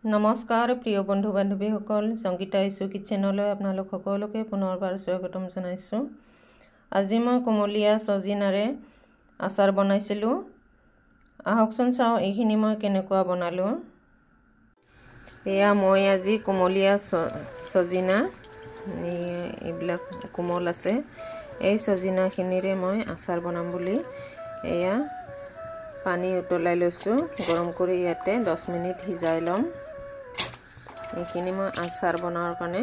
নমস্কাৰ প্ৰিয় বন্ধু বান্ধৱীসকল, সংগীতা ইছু কিচেনলৈ আপোনালোক সকলোকে পুনৰবাৰ স্বাগতম জনাইছোঁ। আজি মই কোমলীয়া সজিনাৰে আচাৰ বনাইছিলোঁ। আহকচোন চাওঁ এইখিনি মই কেনেকুৱা বনালোঁ। এয়া মই আজি কোমলীয়া সজিনা, এইবিলাক কোমল আছে, এই সজিনাখিনিৰে মই আচাৰ বনাম বুলি এয়া পানী উতলাই লৈছোঁ। গৰম কৰি ইয়াতে 10 মিনিট সিজাই ল'ম। এইখিনি মই আচাৰ বনোৱাৰ কাৰণে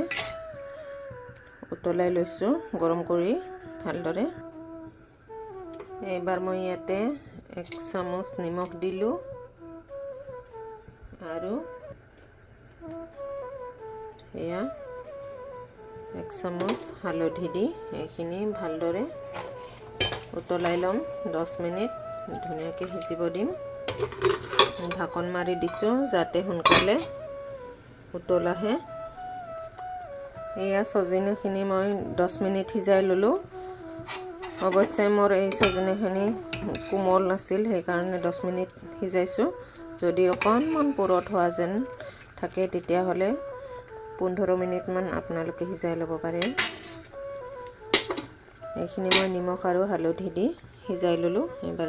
উতলাই লৈছোঁ গৰম কৰি ভালদৰে। এইবাৰ মই ইয়াতে 1 চামুচ নিমখ দিলোঁ আৰু এয়া 1 চামুচ হালধি দি এইখিনি ভালদৰে উতলাই ল'ম। 10 মিনিট ধুনীয়াকৈ সিজিব দিম। ঢাকন মাৰি দিছোঁ যাতে সোনকালে উতল আহে। এয়া সজিনাখিনি মই 10 মিনিট সিজাই ল'লোঁ। অৱশ্যে মোৰ এই সজিনাখিনি কোমল নাছিল, সেইকাৰণে 10 মিনিট সিজাইছোঁ। যদি অকণমান পুৰত হোৱা যেন থাকে তেতিয়াহ'লে 15 মিনিটমান আপোনালোকে সিজাই ল'ব পাৰে। এইখিনি মই নিমখ আৰু হালধি দি সিজাই ল'লোঁ। এইবাৰ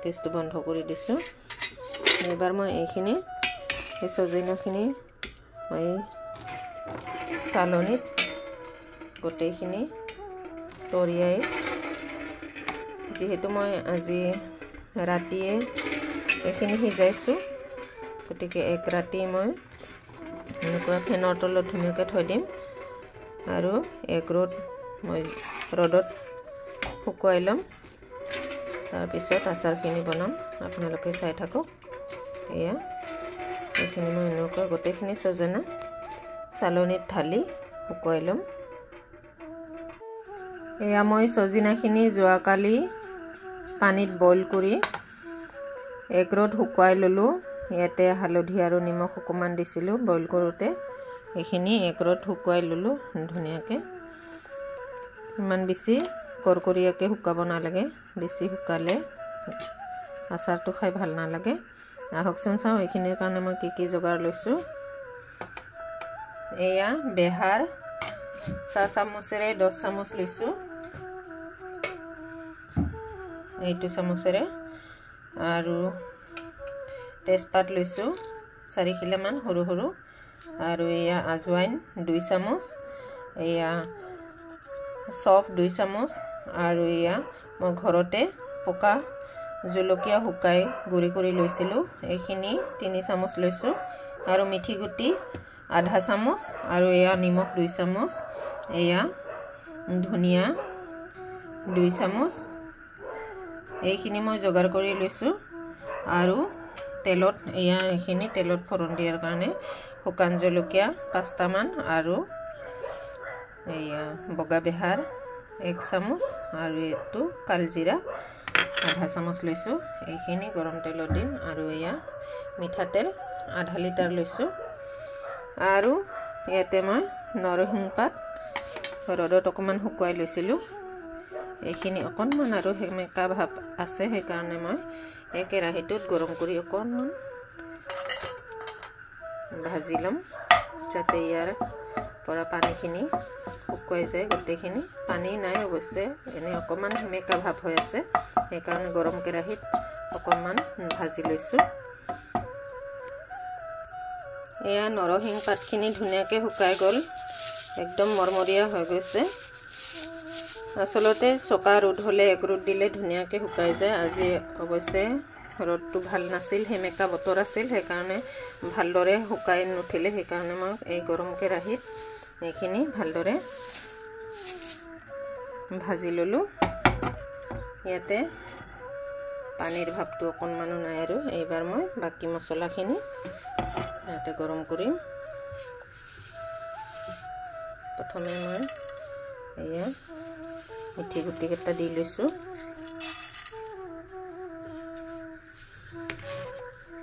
গেছটো বন্ধ কৰি দিছোঁ। এইবাৰ মই এই সজিনাখিনি মই চালনীত গোটেইখিনি তৰিয়াই, যিহেতু মই আজি ৰাতিয়ে এইখিনি সিজাইছোঁ, গতিকে এক ৰাতি মই এনেকুৱা ফেনৰ তলত ধুনীয়াকৈ থৈ দিম আৰু মই ৰ'দত শুকুৱাই ল'ম। তাৰপিছত আচাৰখিনি বনাম, আপোনালোকে চাই থাকক। এয়া এইখিনি মই এনেকুৱা গোটেইখিনি সজনা চালনীত ঢালি শুকুৱাই ল'ম। এয়া মই সজিনাখিনি যোৱাকালি পানীত বইল কৰি ৰ'দত শুকুৱাই ল'লোঁ। ইয়াতে হালধি আৰু নিমখ অকণমান দিছিলোঁ বইল কৰোঁতে। এইখিনি ৰ'দত শুকুৱাই ল'লোঁ ধুনীয়াকৈ। ইমান বেছি কৰকৰীয়াকৈ শুকাব নালাগে, বেছি শুকালে আচাৰটো খাই ভাল নালাগে। আহকচোন চাওঁ এইখিনিৰ কাৰণে মই কি যোগাৰ লৈছোঁ। এয়া বেহাৰ 4 চামুচেৰে 10 চামুচ লৈছোঁ, এইটো চামুচেৰে। আৰু তেজপাত লৈছোঁ 4 খিলামান সৰু সৰু। আৰু এয়া আজৱাইন 2 চামুচ, এয়া চফ 2 চামুচ, আৰু এয়া মই ঘৰতে পকা জলকীয়া শুকাই গুড়ি কৰি লৈছিলোঁ, এইখিনি 3 চামুচ লৈছোঁ। আৰু মিঠি গুটি আধা চামুচ, আৰু এয়া নিমখ 2 চামুচ, এয়া ধনিয়া 2 চামুচ। এইখিনি মই যোগাৰ কৰি লৈছোঁ। আৰু তেলত এইখিনি তেলত ফোৰণ দিয়াৰ কাৰণে শুকান জলকীয়া 5টামান, আৰু এয়া বগা বেহাৰ 1 চামুচ, আৰু এইটো কালজিৰা আধা চামুচ লৈছোঁ। এইখিনি গৰম তেলত দিম। আৰু এয়া মিঠাতেল আধা লিটাৰ লৈছোঁ। আৰু ইয়াতে মই নৰসিংহ পাত ৰ'দত অকণমান শুকুৱাই লৈছিলোঁ। এইখিনি অকণমান আৰু সেমেকা ভাৱ আছে, সেইকাৰণে মই এই কেৰাহীটোত গৰম কৰি অকণমান ভাজি ল'ম, যাতে ইয়াৰ পৰা পানীখিনি শুকুৱাই যায়। গোটেইখিনি পানী নাই অৱশ্যে, এনে অকণমান সেমেকা ভাৱ হৈ আছে, সেইকাৰণে গৰম কেৰাহীত অকণমান ভাজি লৈছোঁ। এয়া নৰসিংহ পাতখিনি ধুনীয়াকৈ শুকাই গ'ল, একদম মৰমৰীয়া হৈ গৈছে। আচলতে চোকা ৰ'দ হ'লে 1 ৰ'দ দিলে ধুনীয়াকৈ শুকাই যায়। আজি অৱশ্যে ৰ'দটো ভাল নাছিল, সেমেকা বতৰ আছিল, সেইকাৰণে ভালদৰে শুকাই নুঠিলে। সেইকাৰণে মই এই গৰম কেৰাহীত এইখিনি ভালদৰে ভাজি ল'লোঁ। ইয়াতে পানীৰ ভাৱটো অকণমানো নাই। আৰু এইবাৰ মই বাকী মছলাখিনি ইয়াতে গৰম কৰিম। প্ৰথমে মই এয়া মিঠি গুটিকেইটা দি লৈছোঁ।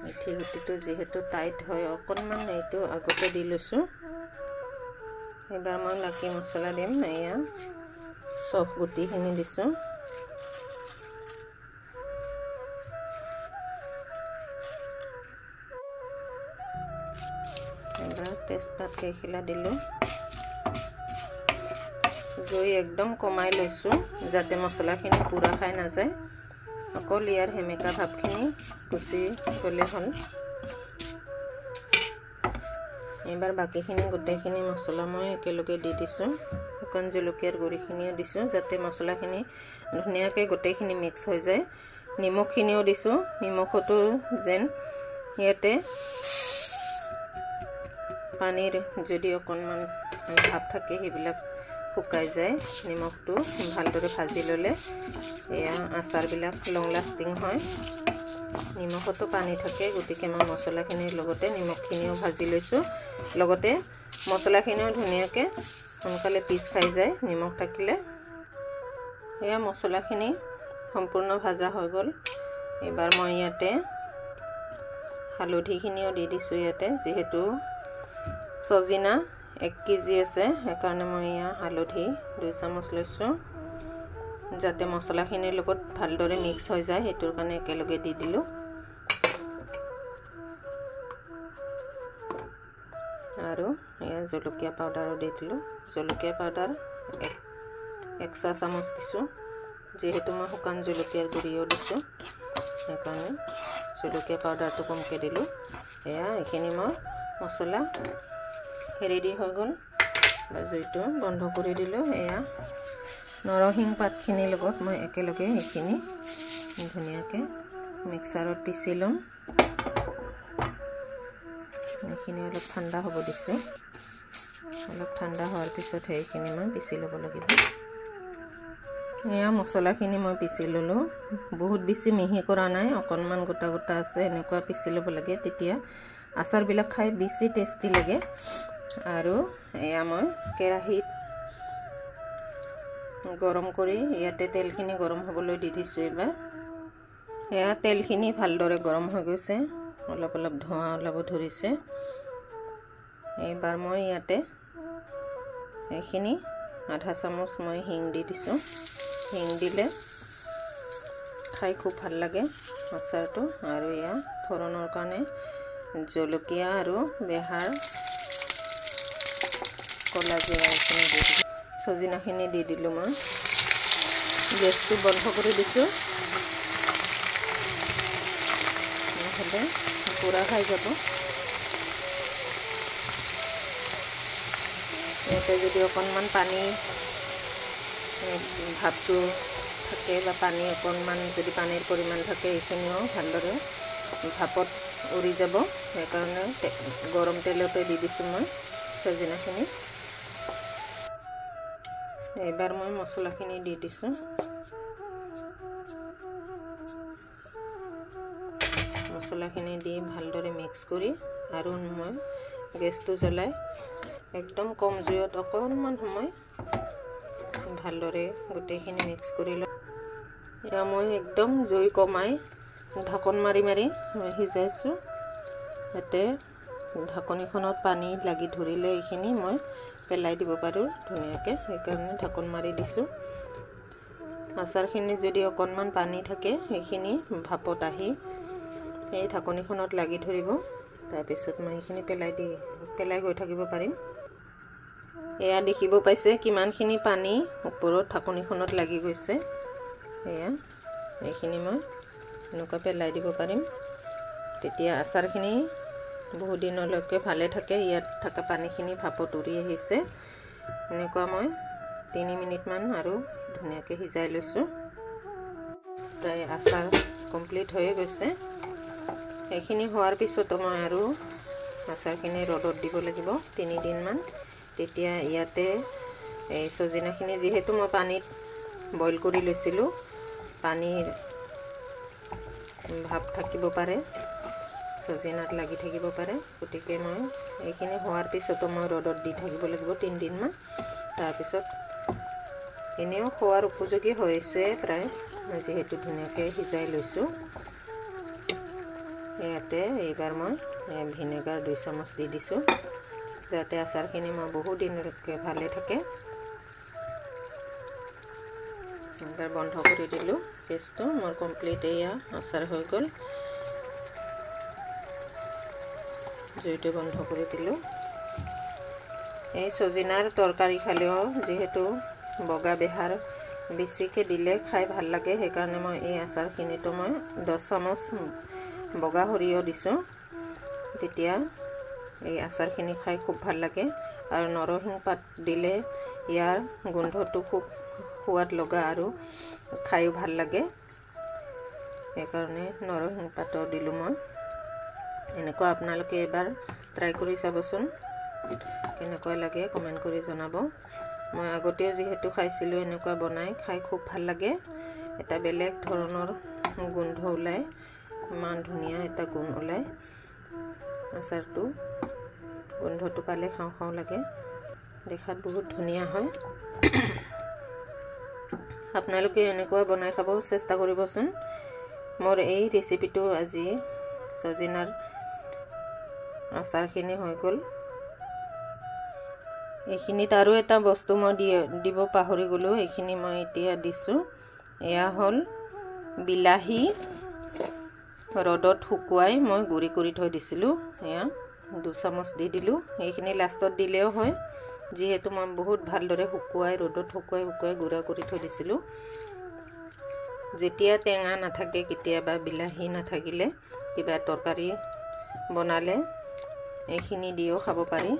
মিঠি গুটিটো যিহেতু টাইট হয়, অকণমান এইটো আগতে দি লৈছোঁ। এইবাৰ মই বাকী মছলা দিম। এয়া চফ গুটিখিনি দিছোঁ, এবাৰ তেজপাত কেইখিলা দিলোঁ। জুই একদম কমাই লৈছোঁ যাতে মছলাখিনি পুৰা খাই নাযায়। অকল ইয়াৰ সেমেকা ভাপখিনি গুচি গ'লে হ'ল। এবাৰ বাকীখিনি গোটেইখিনি মছলা মই একেলগে দি দিছোঁ। শুকান জলকীয়াৰ গুড়িখিনিও দিছোঁ যাতে মছলাখিনি ধুনীয়াকৈ গোটেইখিনি মিক্স হৈ যায়। নিমখখিনিও দিছোঁ। নিমখতো যেন ইয়াতে পানীৰ যদি অকণমান ভাপ থাকে সেইবিলাক শুকাই যায়। নিমখটো ভালদৰে ভাজি ল'লে এয়া আচাৰবিলাক লং লাষ্টিং হয়। নিমখতো পানী থাকে, গতিকে মই মছলাখিনিৰ লগতে নিমখখিনিও ভাজি লৈছোঁ। লগতে মছলাখিনিও ধুনীয়াকৈ সোনকালে পিচ খাই যায় নিমখ থাকিলে। এয়া মছলাখিনি সম্পূৰ্ণ ভাজা হৈ গ'ল। এবাৰ মই ইয়াতে হালধিখিনিও দি দিছোঁ। ইয়াতে যিহেতু চজিনা 1 কেজি আছে, সেইকাৰণে মই এয়া হালধি 2 চামুচ লৈছোঁ যাতে মছলাখিনিৰ লগত ভালদৰে মিক্স হৈ যায়, সেইটোৰ কাৰণে একেলগে দি দিলোঁ। আৰু এয়া জলকীয়া পাউডাৰো দি দিলোঁ। জলকীয়া পাউডাৰ 1 চামুচ দিছোঁ। যিহেতু মই শুকান জলকীয়াৰ গুড়িও দিছোঁ, সেইকাৰণে জলকীয়া পাউডাৰটো কমকৈ দিলোঁ। এয়া এইখিনি মই মছলা ৰেডি হৈ গ'ল। জুইটো বন্ধ কৰি দিলোঁ। এয়া নৰসিংহ পাতখিনিৰ লগত মই একেলগে এইখিনি ধুনীয়াকৈ মিক্সাৰত পিচি ল'ম। এইখিনি অলপ ঠাণ্ডা হ'ব দিছোঁ। অলপ ঠাণ্ডা হোৱাৰ পিছত সেইখিনি মই পিচি ল'ব লাগিব। এয়া মছলাখিনি মই পিচি ল'লোঁ। বহুত বেছি মিহি কৰা নাই, অকণমান গোটা গোটা আছে, এনেকুৱা পিচি ল'ব লাগে। তেতিয়া আচাৰবিলাক খাই বেছি টেষ্টি লাগে। আৰু এয়া মই কেৰাহীত গৰম কৰি ইয়াতে তেলখিনি গৰম হ'বলৈ দি দিছোঁ। এবাৰ এয়া তেলখিনি ভালদৰে গৰম হৈ গৈছে, অলপ অলপ ধোঁৱা ওলাব ধৰিছে। এইবাৰ মই ইয়াতে এইখিনি আধা চামুচ মই হিং দি দিছোঁ। হিং দিলে খাই খুব ভাল লাগে আচাৰটো। আৰু এয়া ফোৰণৰ কাৰণে জলকীয়া আৰু বেহাৰ, ক'লা জিৰা এইখিনি দি দিলোঁ। চজিনাখিনি দি দিলোঁ। মই গেছটো বন্ধ কৰি দিছোঁ, নহ'লে পুৰা খাই যাব। ইয়াতে যদি অকণমান পানী ভাপটো থাকে বা পানী অকণমান যদি পানীৰ পৰিমাণ থাকে, এইখিনিও ভালদৰে ভাপত উৰি যাব। সেইকাৰণে গৰম তেলতে দি দিছোঁ মই চজিনাখিনি। এইবাৰ মই মছলাখিনি দি দিছোঁ। মছলাখিনি দি ভালদৰে মিক্স কৰি আৰু মই গেছটো জ্বলাই একদম কম জুইত অকণমান সময় ভালদৰে গোটেইখিনি মিক্স কৰি লওঁ। এয়া মই একদম জুই কমাই ঢাকন মাৰি মাৰি সিজাইছোঁ। ইয়াতে ঢাকনিখনত পানী লাগি ধৰিলে এইখিনি মই পেলাই দিব পাৰোঁ ধুনীয়াকৈ, সেইকাৰণে ঢাকন মাৰি দিছোঁ। আচাৰখিনি যদি অকণমান পানী থাকে, সেইখিনি ভাপত আহি এই ঢাকনিখনত লাগি ধৰিব। তাৰপিছত মই এইখিনি পেলাই গৈ থাকিব পাৰিম। এয়া দেখিব পাইছে কিমানখিনি পানী ওপৰত ঢাকনিখনত লাগি গৈছে। এয়া এইখিনি মই এনেকুৱা পেলাই দিব পাৰিম। তেতিয়া আচাৰখিনি বহুত দিনলৈকে ভালে থাকে। ইয়াত থকা পানীখিনি ভাপত উৰি আহিছে। এনেকুৱা মই 3 মিনিটমান আৰু ধুনীয়াকৈ সিজাই লৈছোঁ। প্ৰায় আচাৰ কমপ্লিট হৈয়ে গৈছে। এইখিনি হোৱাৰ পিছতো মই আৰু আচাৰখিনি ৰ'দত দিব লাগিব 3 দিনমান। তেতিয়া ইয়াতে এই চজিনাখিনি যিহেতু মই পানীত বইল কৰি লৈছিলোঁ, পানীৰ ভাপ থাকিব পাৰে, চজিনাত লাগি থাকিব পাৰে, গতিকে মই এইখিনি হোৱাৰ পিছতো মই ৰ'দত দি থাকিব লাগিব 3 দিনমান। তাৰপিছত এনেও খোৱাৰ উপযোগী হৈছে প্ৰায়, যিহেতু ধুনীয়াকৈ সিজাই লৈছোঁ। ইয়াতে এইবাৰ মই ভিনেগাৰ 2 চামুচ দি দিছোঁ যাতে আচাৰখিনি মই বহুত দিনলৈকে ভালে থাকে। এবাৰ বন্ধ কৰি দিলোঁ গেছটো। মোৰ কমপ্লিট এয়া আচাৰ হৈ গ'ল। জুইটো বন্ধ কৰি দিলোঁ। এই সজিনাৰ তৰকাৰী খালেও যিহেতু বগা বেহাৰ বেছিকৈ দিলে খাই ভাল লাগে, সেইকাৰণে মই এই আচাৰখিনিতো মই 10 চামুচ বগা সৰিয়হ দিছোঁ। তেতিয়া এই আচাৰখিনি খাই খুব ভাল লাগে। আৰু নৰসিংহ পাত দিলে ইয়াৰ গোন্ধটো খুব সোৱাদ লগা আৰু খায়ো ভাল লাগে, সেইকাৰণে নৰসিংহ পাতো দিলোঁ মই। এনেকুৱা আপোনালোকে এবাৰ ট্ৰাই কৰি চাবচোন, কেনেকুৱা লাগে কমেণ্ট কৰি জনাব। মই আগতেও যিহেতু খাইছিলোঁ এনেকুৱা বনাই, খাই খুব ভাল লাগে। এটা বেলেগ ধৰণৰ গোন্ধ ওলায়, ইমান ধুনীয়া এটা গোন্ধ ওলায় আচাৰটো। গোন্ধটো পালে খাওঁ খাওঁ লাগে, দেখাত বহুত ধুনীয়া হয়। আপোনালোকে এনেকুৱা বনাই খাব চেষ্টা কৰিবচোন। মোৰ এই ৰেচিপিটো আজি সজিনাৰ আচাৰখিনি হৈ গ'ল। এইখিনিত আৰু এটা বস্তু মই দিব পাহৰি গ'লোঁ, এইখিনি মই এতিয়া দিছোঁ। এয়া হ'ল বিলাহী ৰ'দত শুকুৱাই মই গুড়ি কৰি থৈ দিছিলোঁ, এয়া 2 চামুচ দি দিলোঁ। এইখিনি লাষ্টত দিলেও হয়, যিহেতু মই বহুত ভালদৰে ৰ'দত শুকুৱাই গুড়া কৰি থৈ দিছিলোঁ। যেতিয়া টেঙা নাথাকে, কেতিয়াবা বিলাহী নাথাকিলে কিবা তৰকাৰী বনালে এইখিনি দিও খাব পাৰি।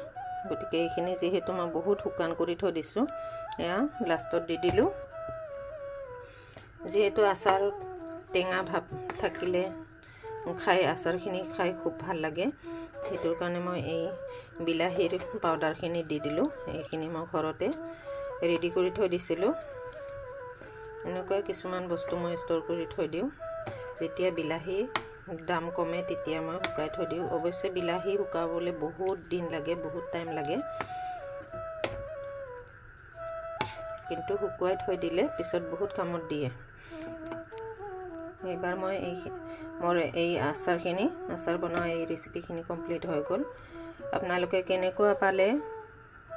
গতিকে এইখিনি যিহেতু মই বহুত শুকান কৰি থৈ দিছোঁ, এয়া লাষ্টত দি দিলোঁ। যিহেতু আচাৰ টেঙা ভাৱ থাকিলে আচাৰখিনি খাই খুব ভাল লাগে, সেইটোৰ কাৰণে মই এই বিলাহীৰ পাউডাৰখিনি দি দিলোঁ। এইখিনি মই ঘৰতে ৰেডি কৰি থৈ দিছিলোঁ। এনেকুৱা কিছুমান বস্তু মই ষ্ট'ৰ কৰি থৈ দিওঁ, যেতিয়া বিলাহীৰ দাম কমে তেতিয়া মই শুকাই থৈ দিওঁ। অৱশ্যে বিলাহী শুকাবলৈ বহুত দিন লাগে, বহুত টাইম লাগে, কিন্তু শুকুৱাই থৈ দিলে পিছত বহুত কামত দিয়ে। এইবাৰ মই মোৰ এই আচাৰ বনোৱা এই ৰেচিপিখিনি কমপ্লিট হৈ গ'ল। আপোনালোকে কেনেকুৱা পালে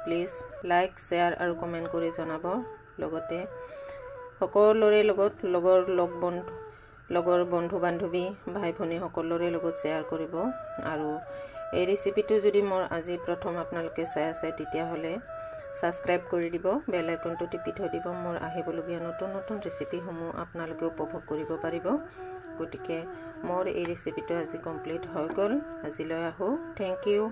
প্লিজ লাইক, শ্বেয়াৰ আৰু কমেণ্ট কৰি জনাব। লগতে সকলোৰে লগত লগৰ বন্ধু বান্ধৱী ভাই ভনী সকলোৰে লগত শ্বেয়াৰ কৰিব। আৰু এই ৰেচিপিটো যদি মোৰ আজি প্ৰথম আপোনালোকে চাই আছে, তেতিয়াহ'লে ছাবস্ক্ৰাইব কৰি দিব, বেল আইকনটো টিপি থৈ দিব। মোৰ আহিবলগীয়া নতুন নতুন ৰেচিপিসমূহ আপোনালোকে উপভোগ কৰিব পাৰিব। গতিকে মোৰ এই ৰেচিপিটো আজি কমপ্লিট হৈ গ'ল। আজিলৈ আহোঁ। Thank U.